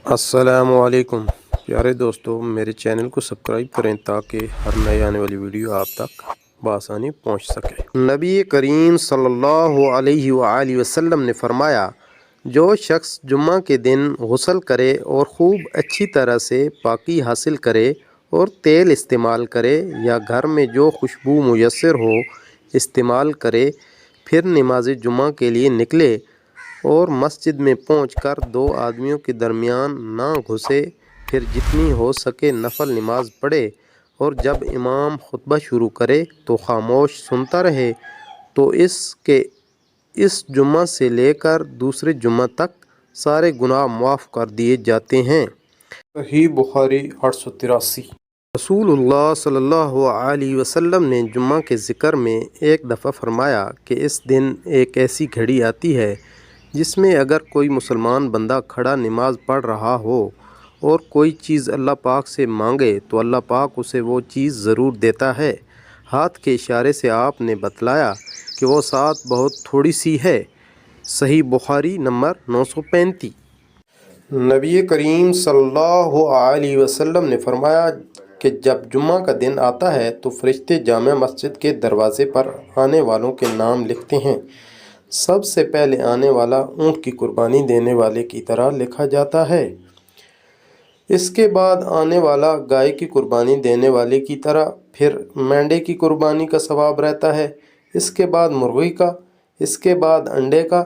السلام علیکم پیارے دوستو، میرے چینل کو سبسکرائب کریں تاکہ ہر نئے آنے والی ویڈیو آپ تک بآسانی پہنچ سکے۔ نبی کریم صلی اللہ علیہ وآلہ وسلم نے فرمایا، جو شخص جمعہ کے دن غسل کرے اور خوب اچھی طرح سے پاکی حاصل کرے اور تیل استعمال کرے یا گھر میں جو خوشبو میسر ہو استعمال کرے، پھر نماز جمعہ کے لیے نکلے اور مسجد میں پہنچ کر دو آدمیوں کے درمیان نہ گھسے، پھر جتنی ہو سکے نفل نماز پڑھے اور جب امام خطبہ شروع کرے تو خاموش سنتا رہے، تو اس جمعہ سے لے کر دوسرے جمعہ تک سارے گناہ معاف کر دیے جاتے ہیں۔ صحیح بخاری 883۔ رسول اللہ صلی اللہ علیہ وسلم نے جمعہ کے ذکر میں ایک دفعہ فرمایا کہ اس دن ایک ایسی گھڑی آتی ہے جس میں اگر کوئی مسلمان بندہ کھڑا نماز پڑھ رہا ہو اور کوئی چیز اللہ پاک سے مانگے تو اللہ پاک اسے وہ چیز ضرور دیتا ہے۔ ہاتھ کے اشارے سے آپ نے بتلایا کہ وہ سات بہت تھوڑی سی ہے۔ صحیح بخاری نمبر 935۔ نبی کریم صلی اللہ علیہ وسلم نے فرمایا کہ جب جمعہ کا دن آتا ہے تو فرشتے جامع مسجد کے دروازے پر آنے والوں کے نام لکھتے ہیں۔ سب سے پہلے آنے والا اونٹ کی قربانی دینے والے کی طرح لکھا جاتا ہے، اس کے بعد آنے والا گائے کی قربانی دینے والے کی طرح، پھر مینڈے کی قربانی کا ثواب رہتا ہے، اس کے بعد مرغی کا، اس کے بعد انڈے کا۔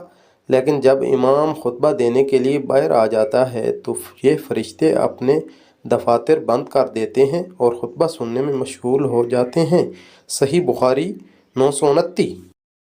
لیکن جب امام خطبہ دینے کے لیے باہر آ جاتا ہے تو یہ فرشتے اپنے دفاتر بند کر دیتے ہیں اور خطبہ سننے میں مشغول ہو جاتے ہیں۔ صحیح بخاری 929۔